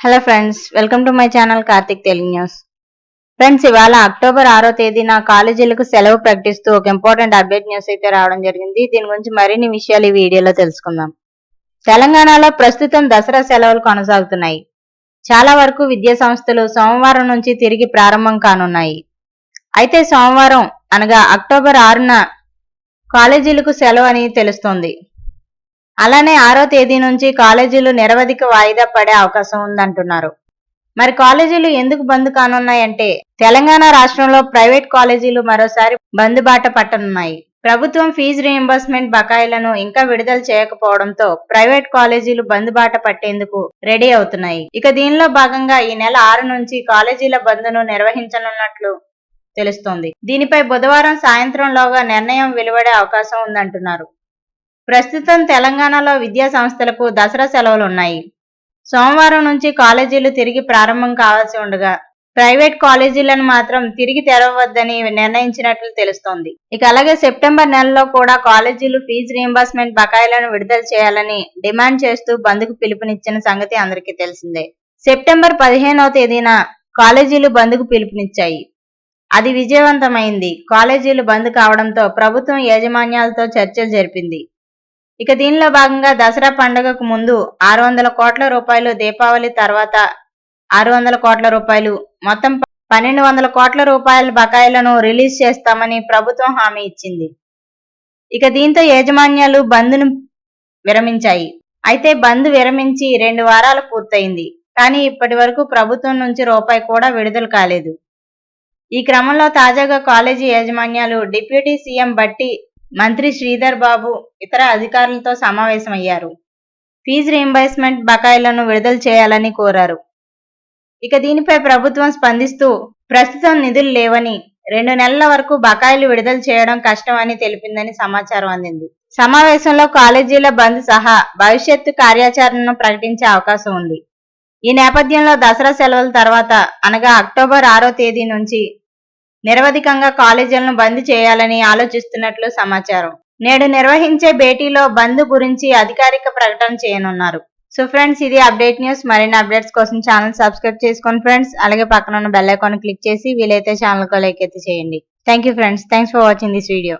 Hello friends, welcome to my channel Karthik Telugu news. Friends, ఇవాళ October 6వ తేదీన కాలేజీలకు సెలవు ప్రకటిస్తూ ఒక ఇంపార్టెంట్ అప్డేట్ న్యూస్ అయితే రావడం జరిగింది. దీని గురించి మరిన్ని విషయాలు ఈ వీడియోలో తెలుసుకుందాం. తెలంగాణలో ప్రస్తుతం దసరా సెలవులు కొనసాగుతున్నాయి. చాలా వరకు విద్యా సంస్థలు సోమవారం నుంచి తిరిగి ప్రారంభం కానున్నాయి. అయితే సోమవారం అనగా అక్టోబర్ 6న కాలేజీలకు సెలవు అని తెలుస్తోంది. అలానే 6వ తేదీ నుంచి కాలేజీలు నిరవధిక వాయిదా పడే అవకాశం ఉందంటున్నారు. మరి కాలేజీలు ఎందుకు బంద్ కానున్నాయంటే, తెలంగాణ రాష్ట్రంలో ప్రైవేట్ కాలేజీలు మరోసారి బంద్ బాట పట్టనున్నాయి. ప్రభుత్వం ఫీజు రీయింబర్స్మెంట్ బకాయిలను ఇంకా విడుదల చేయకపోవడంతో ప్రైవేట్ కాలేజీలు బంద్ బాట పట్టేందుకు రెడీ అవుతున్నాయి. ఇక దీనిలో భాగంగా ఈ నెల 6 నుంచి కాలేజీల బంద్ను నిర్వహించనున్నట్లు తెలుస్తోంది. దీనిపై బుధవారం సాయంత్రంలోగా నిర్ణయం వెలువడే అవకాశం ఉందంటున్నారు. ప్రస్తుతం తెలంగాణలో విద్యా సంస్థలకు దసరా సెలవులు ఉన్నాయి. సోమవారం నుంచి కాలేజీలు తిరిగి ప్రారంభం కావాల్సి ఉండగా ప్రైవేట్ కాలేజీలను మాత్రం తిరిగి తెరవవద్దని నిర్ణయించినట్లు తెలుస్తోంది. ఇక అలాగే సెప్టెంబర్ నెలలో కూడా కాలేజీలు ఫీజు రీయింబర్స్మెంట్ బకాయిలను విడుదల చేయాలని డిమాండ్ చేస్తూ బంద్కు పిలుపునిచ్చిన సంగతి అందరికీ తెలిసిందే. సెప్టెంబర్ 15వ తేదీన కాలేజీలు బంద్కు పిలుపునిచ్చాయి. అది విజయవంతమైంది. కాలేజీలు బంద్ కావడంతో ప్రభుత్వం యాజమాన్యాలతో చర్చలు జరిపింది. ఇక దీనిలో భాగంగా దసరా పండుగకు ముందు 600 కోట్ల రూపాయలు, దీపావళి తర్వాత 600 కోట్ల రూపాయలు, మొత్తం 1200 కోట్ల రూపాయల బకాయిలను రిలీజ్ చేస్తామని ప్రభుత్వం హామీ ఇచ్చింది. ఇక దీంతో యాజమాన్యాలు బంద్ను విరమించాయి. అయితే బంద్ విరమించి 2 వారాలు పూర్తయింది. కానీ ఇప్పటి వరకు ప్రభుత్వం నుంచి రూపాయి కూడా విడుదల కాలేదు. ఈ క్రమంలో తాజాగా కాలేజీ యాజమాన్యాలు డిప్యూటీ సీఎం బట్టి, మంత్రి శ్రీధర్ బాబు ఇతర అధికారులతో సమావేశమయ్యారు. ఫీజు రీయింబర్స్మెంట్ బకాయిలను విడుదల చేయాలని కోరారు. ఇక దీనిపై ప్రభుత్వం స్పందిస్తూ ప్రస్తుతం నిధులు లేవని, 2 నెలల వరకు బకాయిలు విడుదల చేయడం కష్టం అని తెలిపిందని సమాచారం అందింది. సమావేశంలో కాలేజీల బంద్ సహా భవిష్యత్తు కార్యాచరణను ప్రకటించే అవకాశం ఉంది. ఈ నేపథ్యంలో దసరా సెలవుల తర్వాత అనగా అక్టోబర్ 6వ తేదీ నుంచి నిరవధికంగా కాలేజీలను బంద్ చేయాలని ఆలోచిస్తున్నట్లు సమాచారం. నేడు నిర్వహించే భేటీలో బంద్ గురించి అధికారిక ప్రకటన చేయనున్నారు. సో ఫ్రెండ్స్, ఇది అప్డేట్ న్యూస్. మరిన్ని అప్డేట్స్ కోసం ఛానల్ సబ్స్క్రైబ్ చేసుకోండి ఫ్రెండ్స్. అలాగే పక్కన ఉన్న బెల్ ఐకాన్ క్లిక్ చేసి వీలైతే ఛానల్కు లైక్ అయితే చేయండి. Thank you friends. Thanks for watching this video.